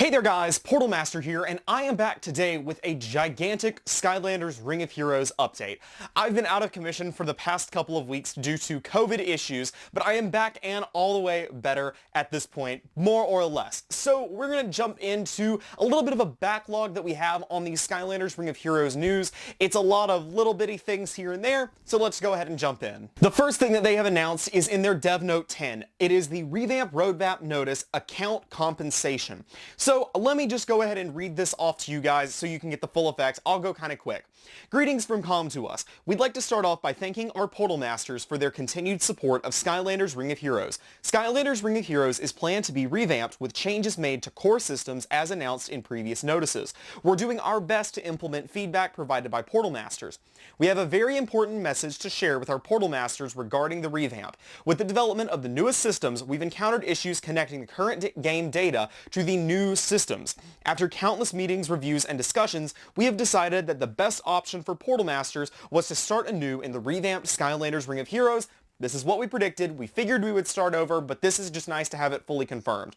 Hey there guys, Portal Master here, and I am back today with a gigantic Skylanders Ring of Heroes update. I've been out of commission for the past couple of weeks due to COVID issues, but I am back and all the way better at this point, more or less. So we're going to jump into a little bit of a backlog that we have on the Skylanders Ring of Heroes news. It's a lot of little bitty things here and there, so let's go ahead and jump in. The first thing that they have announced is in their Dev Note 10. It is the Revamp Roadmap Notice Account Compensation. So let me just go ahead and read this off to you guys so you can get the full effects. I'll go kind of quick. Greetings from Com to us. We'd like to start off by thanking our Portal Masters for their continued support of Skylanders Ring of Heroes. Skylanders Ring of Heroes is planned to be revamped with changes made to core systems as announced in previous notices. We're doing our best to implement feedback provided by Portal Masters. We have a very important message to share with our Portal Masters regarding the revamp. With the development of the newest systems, we've encountered issues connecting the current game data to the new systems. After countless meetings, reviews, and discussions, we have decided that the best option for Portal Masters was to start anew in the revamped Skylanders Ring of Heroes. This is what we predicted. We figured we would start over, but this is just nice to have it fully confirmed.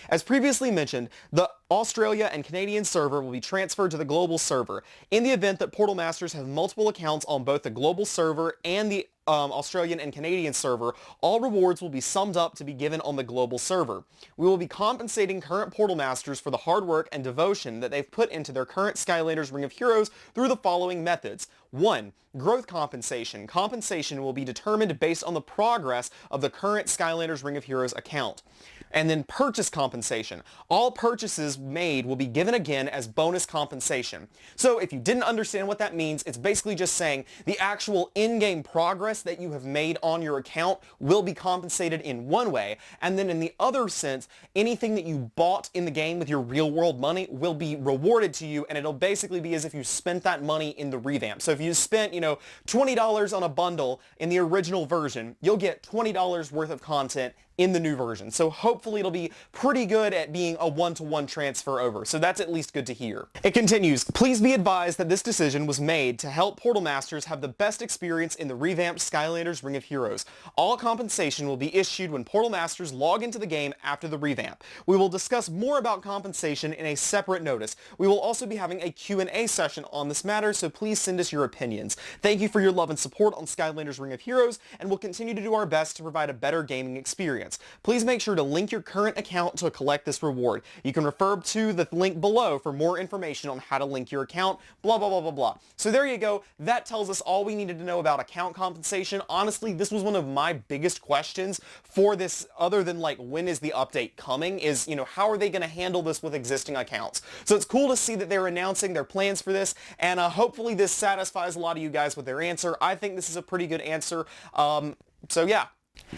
As previously mentioned, the Australia and Canadian server will be transferred to the global server. In the event that Portal Masters have multiple accounts on both the global server and the Australian and Canadian server, all rewards will be summed up to be given on the global server. We will be compensating current Portal Masters for the hard work and devotion that they've put into their current Skylanders Ring of Heroes through the following methods. 1. Growth compensation. Compensation will be determined based on the progress of the current Skylanders Ring of Heroes account. And then purchase compensation. All purchases made will be given again as bonus compensation. So if you didn't understand what that means, it's basically just saying the actual in-game progress that you have made on your account will be compensated in one way, and then in the other sense, anything that you bought in the game with your real-world money will be rewarded to you, and it'll basically be as if you spent that money in the revamp. So if you spent, $20 on a bundle in the original version, you'll get $20 worth of content in the new version. So hopefully it'll be pretty good at being a one-to-one transfer over. So that's at least good to hear. It continues, please be advised that this decision was made to help Portal Masters have the best experience in the revamped Skylanders Ring of Heroes. All compensation will be issued when Portal Masters log into the game after the revamp. We will discuss more about compensation in a separate notice. We will also be having a Q&A session on this matter, so please send us your opinions. Thank you for your love and support on Skylanders Ring of Heroes, and we'll continue to do our best to provide a better gaming experience. Please make sure to link your current account to collect this reward. You can refer to the link below for more information on how to link your account, blah, blah, blah, blah, blah. So there you go. That tells us all we needed to know about account compensation. Honestly, this was one of my biggest questions for this, other than when is the update coming, is, how are they going to handle this with existing accounts? So it's cool to see that they're announcing their plans for this, and hopefully this satisfies a lot of you guys with their answer. I think this is a pretty good answer. So yeah.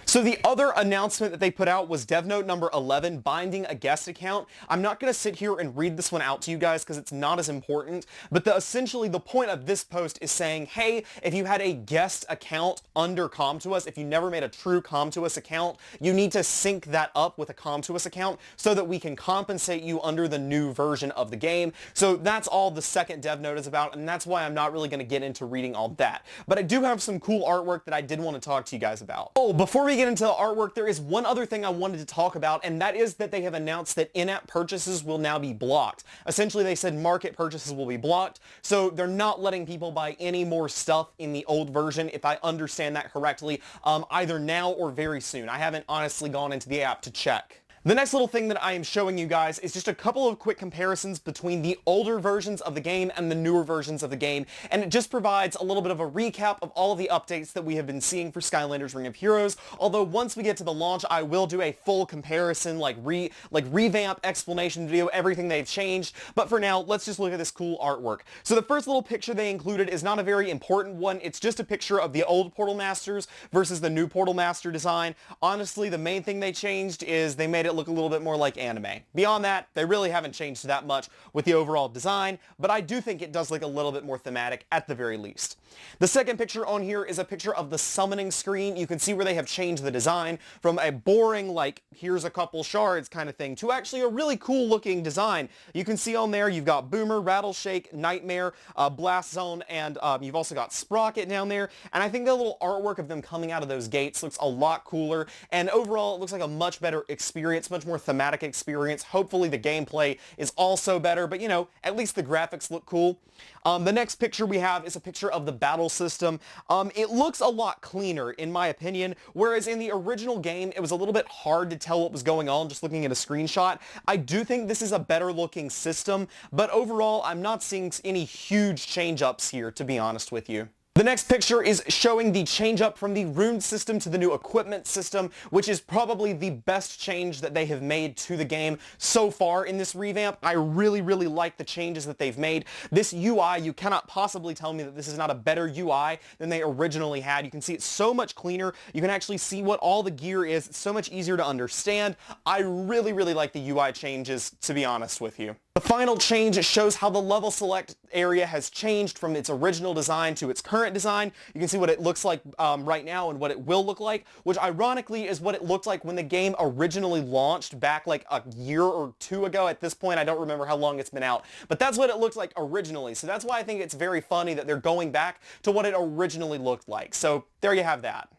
So the other announcement that they put out was Dev Note number 11, binding a guest account. I'm not going to sit here and read this one out to you guys because it's not as important, but essentially the point of this post is saying, hey, if you had a guest account under Com2Us, if you never made a true Com2Us account, you need to sync that up with a Com2Us account so that we can compensate you under the new version of the game. So that's all the second Dev Note is about, and that's why I'm not really going to get into reading all that. But I do have some cool artwork that I did want to talk to you guys about. Oh, before we get into the artwork, there is one other thing I wanted to talk about, and that is that they have announced that in-app purchases will now be blocked. Essentially, they said market purchases will be blocked, so they're not letting people buy any more stuff in the old version, if I understand that correctly, either now or very soon. I haven't honestly gone into the app to check. The next little thing that I am showing you guys is just a couple of quick comparisons between the older versions of the game and the newer versions of the game, and it just provides a little bit of a recap of all of the updates that we have been seeing for Skylanders Ring of Heroes, although once we get to the launch, I will do a full comparison, revamp explanation video, everything they've changed, but for now, let's just look at this cool artwork. So the first little picture they included is not a very important one, it's just a picture of the old Portal Masters versus the new Portal Master design. Honestly, the main thing they changed is they made it look a little bit more like anime. Beyond that, they really haven't changed that much with the overall design, but I do think it does look a little bit more thematic at the very least. The second picture on here is a picture of the summoning screen. You can see where they have changed the design from a boring, here's a couple shards kind of thing, to actually a really cool looking design. You can see on there, you've got Boomer, Rattleshake, Nightmare, Blast Zone, and you've also got Sprocket down there, and I think the little artwork of them coming out of those gates looks a lot cooler, and overall it looks like a much better experience experience, much more thematic experience. Hopefully the gameplay is also better, but you know, at least the graphics look cool. The next picture we have is a picture of the battle system. It looks a lot cleaner, in my opinion, whereas in the original game, it was a little bit hard to tell what was going on just looking at a screenshot. I do think this is a better looking system, but overall, I'm not seeing any huge change-ups here, to be honest with you. The next picture is showing the change up from the rune system to the new equipment system, which is probably the best change that they have made to the game so far in this revamp. I really, really like the changes that they've made. This UI, you cannot possibly tell me that this is not a better UI than they originally had. You can see it's so much cleaner. You can actually see what all the gear is. It's so much easier to understand. I really, really like the UI changes, to be honest with you. The final change shows how the level select area has changed from its original design to its current design. You can see what it looks like right now and what it will look like, which ironically is what it looked like when the game originally launched back like a year or two ago. At this point, I don't remember how long it's been out, but that's what it looked like originally. So that's why I think it's very funny that they're going back to what it originally looked like. So there you have that.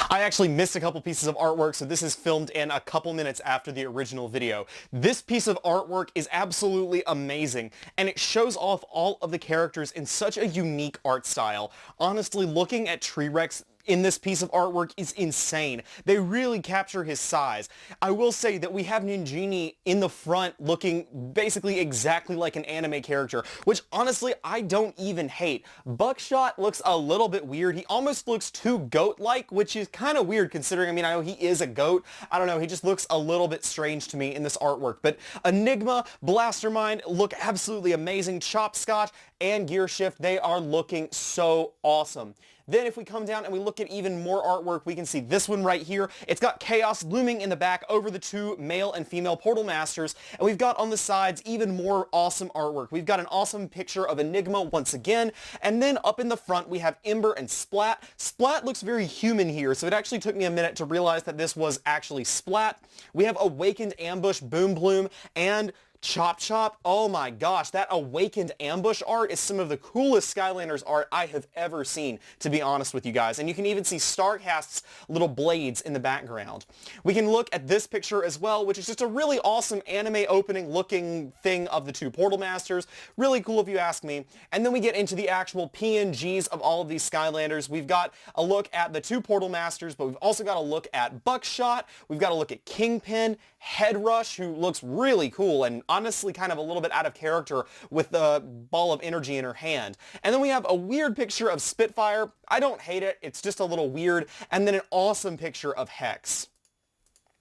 I actually missed a couple pieces of artwork, so this is filmed in a couple minutes after the original video. This piece of artwork is absolutely amazing, and it shows off all of the characters in such a unique art style. Honestly, looking at T-Rex in this piece of artwork is insane. They really capture his size. I will say that we have Ninjini in the front looking basically exactly like an anime character, which honestly I don't even hate. Buckshot looks a little bit weird. He almost looks too goat-like, which is kind of weird considering, I mean, I know he is a goat. I don't know, he just looks a little bit strange to me in this artwork. But Enigma, Blastermind look absolutely amazing. Chopscotch and Gearshift, they are looking so awesome. Then if we come down and we look at even more artwork, we can see this one right here. It's got Chaos looming in the back over the two male and female Portal Masters, and we've got on the sides even more awesome artwork. We've got an awesome picture of Enigma once again, and then up in the front we have Ember and Splat. Splat looks very human here, so it actually took me a minute to realize that this was actually Splat. We have Awakened Ambush, Boom Bloom, and Chop Chop. Oh my gosh, that Awakened Ambush art is some of the coolest Skylanders art I have ever seen, to be honest with you guys. And you can even see Starcast's little blades in the background. We can look at this picture as well, which is just a really awesome anime opening looking thing of the two Portal Masters. Really cool if you ask me. And then we get into the actual PNGs of all of these Skylanders. We've got a look at the two Portal Masters, but we've also got a look at Buckshot. We've got a look at Kingpin, Headrush, who looks really cool and honestly kind of a little bit out of character with the ball of energy in her hand. And then we have a weird picture of Spitfire. I don't hate it. It's just a little weird. And then an awesome picture of Hex.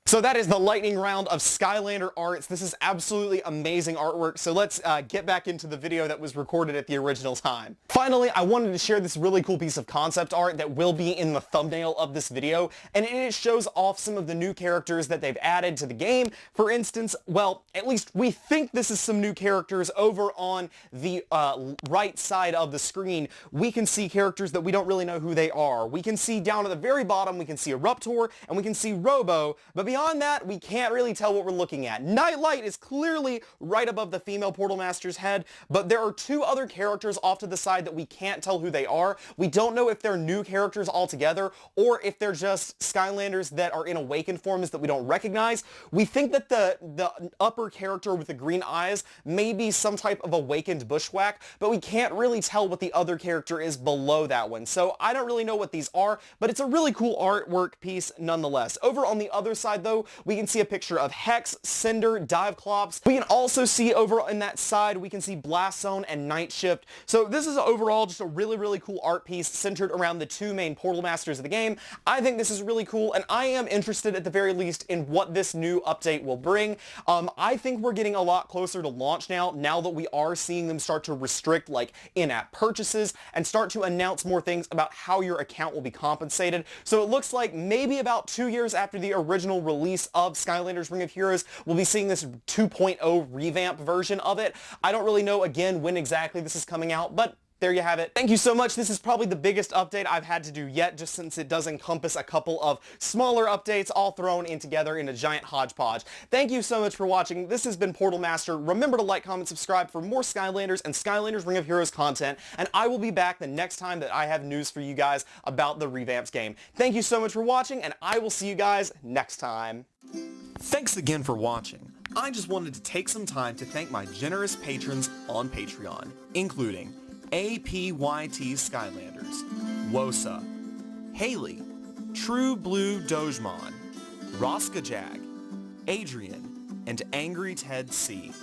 So that is the lightning round of Skylander arts. This is absolutely amazing artwork, so let's get back into the video that was recorded at the original time. Finally, I wanted to share this really cool piece of concept art that will be in the thumbnail of this video, and it shows off some of the new characters that they've added to the game. For instance, well, at least we think this is some new characters over on the right side of the screen. We can see characters that we don't really know who they are. We can see down at the very bottom, we can see Eruptor, and we can see Robo, but beyond that, we can't really tell what we're looking at. Nightlight is clearly right above the female Portal Master's head, but there are two other characters off to the side that we can't tell who they are. We don't know if they're new characters altogether, or if they're just Skylanders that are in awakened forms that we don't recognize. We think that the upper character with the green eyes may be some type of awakened bushwhack, but we can't really tell what the other character is below that one. So I don't really know what these are, but it's a really cool artwork piece nonetheless. Over on the other side, though, we can see a picture of Hex, Cinder, Diveclops. We can also see over in that side, we can see Blast Zone and Night Shift. So this is overall just a really, really cool art piece centered around the two main Portal Masters of the game. I think this is really cool, and I am interested at the very least in what this new update will bring. I think we're getting a lot closer to launch now that we are seeing them start to restrict like in-app purchases and start to announce more things about how your account will be compensated. So it looks like maybe about 2 years after the original release of Skylanders Ring of Heroes, we'll be seeing this 2.0 revamp version of it. I don't really know, again, when exactly this is coming out, but there you have it. Thank you so much. This is probably the biggest update I've had to do yet, just since it does encompass a couple of smaller updates all thrown in together in a giant hodgepodge. Thank you so much for watching. This has been Portal Master. Remember to like, comment, subscribe for more Skylanders and Skylanders Ring of Heroes content, and I will be back the next time that I have news for you guys about the revamped game. Thank you so much for watching, and I will see you guys next time. Thanks again for watching. I just wanted to take some time to thank my generous patrons on Patreon, including APYT Skylanders, WOSA, Haley, True Blue Dogemon, Rasgajag, Adrian, and AngryTedC.